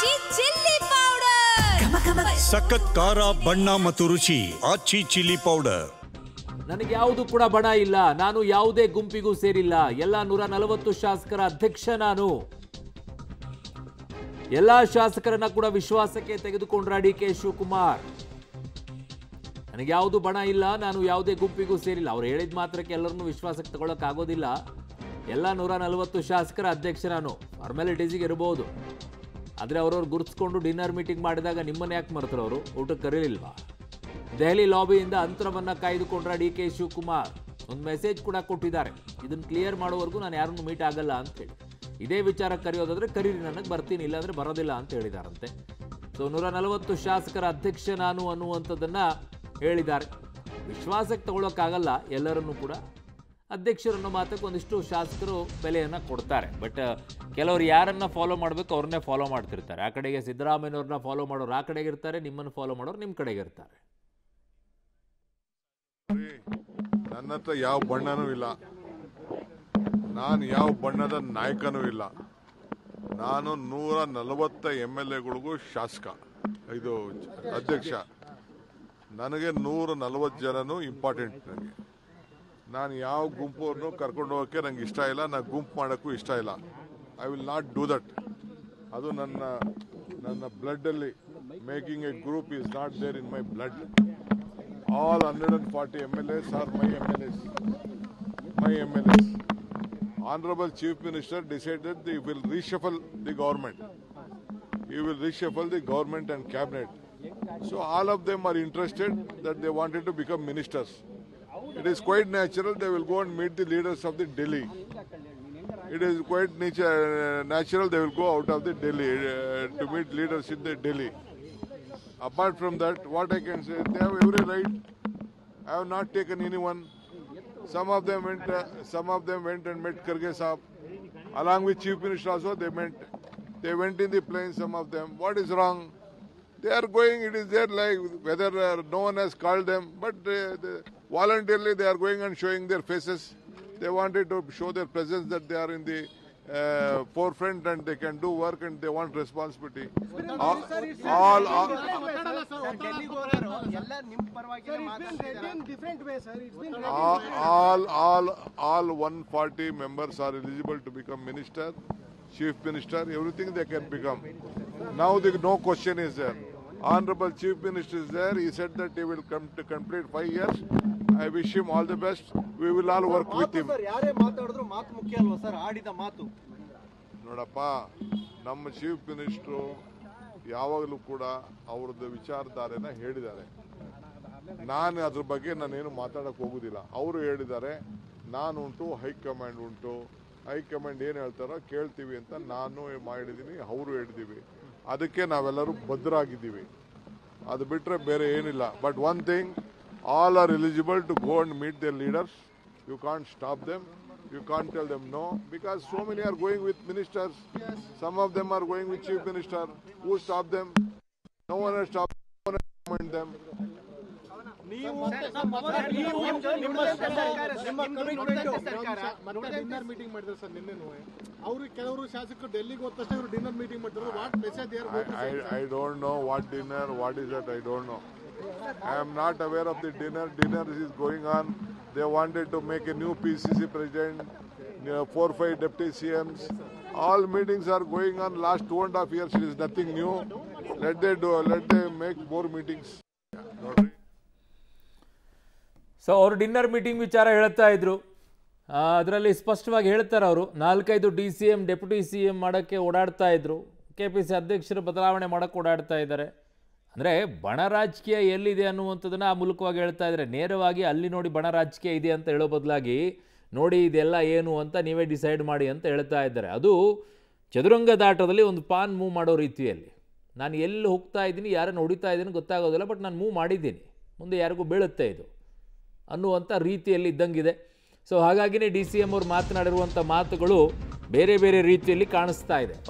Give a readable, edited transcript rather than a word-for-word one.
ಆಚಿ chilli powder ಸಖತ್ ಖಾರ ಬಣ್ಣ ಮತ್ತು ರುಚಿ ಆಚಿ ಚಿಲ್ಲಿ ಪೌಡರ್. ನನಗೆ ಯಾವುದು ಕೂಡ ಬಣ ಇಲ್ಲ, ನಾನು ಯಾವುದೇ ಗುಂಪಿಗೂ ಸೇರಿಲ್ಲ, ಎಲ್ಲ 140 ಶಾಸಕರ ಅಧ್ಯಕ್ಷ ನಾನು. ಎಲ್ಲಾ ಶಾಸಕರನ್ನ ಕೂಡ ವಿಶ್ವಾಸಕ್ಕೆ ತೆಗೆದುಕೊಂಡ್ರ ಡಿ.ಕೆ. ಶಿವಕುಮಾರ್. ನನಗೆ ಯಾವುದು ಬಣ ಇಲ್ಲ, ನಾನು ಯಾವುದೇ ಗುಂಪಿಗೂ ಸೇರಿಲ್ಲ. ಅವ್ರು ಹೇಳಿದ ಮಾತ್ರಕ್ಕೆ ಎಲ್ಲರನ್ನೂ ವಿಶ್ವಾಸಕ್ಕೆ ತಗೊಳಕ್ ಆಗೋದಿಲ್ಲ. ಎಲ್ಲ 140 ಶಾಸಕರ ಅಧ್ಯಕ್ಷ ನಾನು. ಫಾರ್ಮಾಲಿಟೀಸಿಗೆ ಇರಬಹುದು, ಆದರೆ ಅವರವ್ರು ಗುರುತಿಸ್ಕೊಂಡು ಡಿನ್ನರ್ ಮೀಟಿಂಗ್ ಮಾಡಿದಾಗ ನಿಮ್ಮನ್ನ ಯಾಕೆ ಮರ್ತರು? ಅವರು ಊಟಕ್ಕೆ ಕರೀಲಿಲ್ವಾ? ದೆಹಲಿ ಲಾಬಿಯಿಂದ ಅಂತರವನ್ನ ಕಾಯ್ದುಕೊಂಡ್ರ ಡಿ.ಕೆ. ಶಿವಕುಮಾರ್. ಒಂದು ಮೆಸೇಜ್ ಕೂಡ ಕೊಟ್ಟಿದ್ದಾರೆ, ಇದನ್ನು ಕ್ಲಿಯರ್ ಮಾಡೋವರೆಗೂ ನಾನು ಯಾರನ್ನು ಮೀಟ್ ಆಗಲ್ಲ ಅಂತೇಳಿ. ಇದೇ ವಿಚಾರಕ್ಕೆ ಕರೆಯೋದಾದ್ರೆ ಕರೀರಿ, ನನಗೆ ಬರ್ತೀನಿ, ಇಲ್ಲಾಂದ್ರೆ ಬರೋದಿಲ್ಲ ಅಂತ ಹೇಳಿದಾರಂತೆ. ಸೊ 140 ಶಾಸಕರ ಅಧ್ಯಕ್ಷ ನಾನು ಅನ್ನುವಂಥದ್ದನ್ನ ಹೇಳಿದ್ದಾರೆ. ವಿಶ್ವಾಸಕ್ಕೆ ತಗೊಳ್ಳೋಕ್ಕಾಗಲ್ಲ ಎಲ್ಲರನ್ನೂ ಕೂಡ. ಅಧ್ಯಕ್ಷರನ್ನು ಮಾತ್ರಕ್ಕೆ ಒಂದಿಷ್ಟು ಶಾಸಕರು ಬೆಲೆಯನ್ನು ಕೊಡ್ತಾರೆ. ಬಟ್ ಕೆಲವರು ಯಾರನ್ನ ಫಾಲೋ ಮಾಡಬೇಕು ಅವ್ರನ್ನೇ ಫಾಲೋ ಮಾಡ್ತಿರ್ತಾರೆ. ಆ ಕಡೆಗೆ ಸಿದ್ದರಾಮಯ್ಯವ್ರನ್ನ ಫಾಲೋ ಮಾಡೋರು ಆ ಕಡೆಗೆ ಇರ್ತಾರೆ, ನಿಮ್ಮನ್ನು ಫಾಲೋ ಮಾಡೋರು ನಿಮ್ಮ ಕಡೆಗೆ ಇರ್ತಾರೆ. ನನ್ನ ಹತ್ರ ಯಾವ ಬಣ್ಣನೂ ಇಲ್ಲ, ನಾನು ಯಾವ ಬಣ್ಣದ ನಾಯಕನೂ ಇಲ್ಲ. ನಾನು 140 MLAಗಳಿಗೂ ಶಾಸಕ, ಇದು ಅಧ್ಯಕ್ಷ. ನನಗೆ 140 ಜನನು ಇಂಪಾರ್ಟೆಂಟ್. ನನಗೆ ನಾನು ಯಾವ ಗುಂಪನ್ನು ಕರ್ಕೊಂಡು ಹೋಗೋಕ್ಕೆ ನಂಗೆ ಇಷ್ಟ ಇಲ್ಲ, ನಾನು ಗುಂಪು ಮಾಡೋಕ್ಕೂ ಇಷ್ಟ ಇಲ್ಲ. I will not do that. ಅದು ನನ್ನ ಬ್ಲಡ್ಡಲ್ಲಿ making a group is not there in my blood. All 140 MLAs are my MLAs. Honorable Chief Minister decided he will reshuffle the government. He will reshuffle the government and cabinet. So all of them are interested that they wanted to become ministers. It is quite natural they will go and meet the leaders of the Delhi. It is quite natural they will go out of the Delhi to meet leaders in the Delhi. Apart from that, what I can say, they have every right. I have not taken anyone. Some of them went and met Kharge Sahab. Along with Chief Minister also, they went in the plane, some of them. What is wrong? They are going, it is their life, whether no one has called them, but voluntarily they are going and showing their faces. They wanted to show their presence, that they are in the forefront and they can do work and they want responsibility. All 140 members are eligible to become minister, chief minister, everything they can become. Now no question is there. Honorable Chief Minister is there. He said that he will come to complete 5 years. I wish him all the best. We will all work with him. ನೋಡಪ್ಪ, ನಮ್ಮ chief minister ಯಾವಾಗಲೂ ಕೂಡ ಅವ್ರದ್ದು ವಿಚಾರಧಾರೆನ ಹೇಳಿದ್ದಾರೆ. ನಾನು ಅದ್ರ ಬಗ್ಗೆ ನಾನೇನು ಮಾತಾಡಕ್ಕೆ ಹೋಗೋದಿಲ್ಲ. ಅವರು ಹೇಳಿದ್ದಾರೆ, ನಾನುಂಟು, ಹೈಕಮಾಂಡ್ ಉಂಟು. ಹೈಕಮಾಂಡ್ ಏನು ಹೇಳ್ತಾರೋ ಕೇಳ್ತೀವಿ ಅಂತ ನಾನು ಮಾಡಿದ್ದೀನಿ, ಅವರು ಹೇಳಿದ್ದೀವಿ. ಅದಕ್ಕೆ ನಾವೆಲ್ಲರೂ ಬದ್ಧರಾಗಿದ್ದೀವಿ. ಅದು ಬಿಟ್ಟರೆ ಬೇರೆ ಏನಿಲ್ಲ. But one thing, all are eligible to go and meet their leaders. You can't stop them. You can't tell them no, because so many are going with ministers. Yes. Some of them are going with chief minister. Who stopped them? No one has stopped them. No one has summoned them. Dinner meeting ಮಾಡಿದ್ರು sir ನಿನ್ನೆನೂ. ಅವರು ಕೆಲವರು ಶಾಸಕರು ಡೆಲ್ಲಿಗೆ ಹೋದ ತಕ್ಷಣ dinner meeting ಮಾಡಿದ್ರು. What message I don't know what dinner, what is that, I don't know. I am not aware of the dinner. Dinner is going on. They wanted to make a new PCC president, 4-5 deputy CMs. All meetings are going on. Last 2.5 years, it is nothing new. Let they make more meetings. So ಅವರು dinner meeting ವಿಚಾರ ಹೇಳ್ತಾ ಇದ್ರು. ಅದರಲ್ಲಿ ಸ್ಪಷ್ಟವಾಗಿ ಹೇಳ್ತಾರೆ ಅವರು, 4-5 DCM deputy CM ಮಾಡೋಕ್ಕೆ ಓಡಾಡ್ತಾ ಇದ್ರು. KPC ಅಧ್ಯಕ್ಷರ ಬದಲಾವಣೆ ಮಾಡೋಕ್ಕೆ ಓಡಾಡ್ತಾ ಇದ್ದಾರೆ. ಅಂದರೆ ಬಣ ರಾಜಕೀಯ ಎಲ್ಲಿದೆ ಅನ್ನುವಂಥದ್ದನ್ನು ಆ ಮೂಲಕವಾಗಿ ಹೇಳ್ತಾ ಇದ್ದಾರೆ. ನೇರವಾಗಿ ಅಲ್ಲಿ ನೋಡಿ ಬಣ ರಾಜಕೀಯ ಇದೆ ಅಂತ ಹೇಳೋ ಬದಲಾಗಿ ನೋಡಿ ಇದೆಲ್ಲ ಏನು ಅಂತ ನೀವೇ ಡಿಸೈಡ್ ಮಾಡಿ ಅಂತ ಹೇಳ್ತಾ ಇದ್ದಾರೆ. ಅದು ಚದುರಂಗದಾಟದಲ್ಲಿ ಒಂದು ಪಾನ್ ಮೂವ್ ಮಾಡೋ ರೀತಿಯಲ್ಲಿ. ನಾನು ಎಲ್ಲಿ ಹೋಗ್ತಾ ಇದ್ದೀನಿ, ಯಾರನ್ನು ಹೊಡಿತಾ ಇದ್ದೀನಿ ಗೊತ್ತಾಗೋದಿಲ್ಲ, ಬಟ್ ನಾನು ಮೂವ್ ಮಾಡಿದ್ದೀನಿ, ಮುಂದೆ ಯಾರಿಗೂ ಬೀಳುತ್ತೆ ಇದು ಅನ್ನುವಂಥ ರೀತಿಯಲ್ಲಿ ಇದ್ದಂಗಿದೆ. ಸೊ ಹಾಗಾಗಿನೇ DCM ಅವರು ಮಾತನಾಡಿರುವಂಥ ಮಾತುಗಳು ಬೇರೆ ಬೇರೆ ರೀತಿಯಲ್ಲಿ ಕಾಣಿಸ್ತಾ ಇದೆ.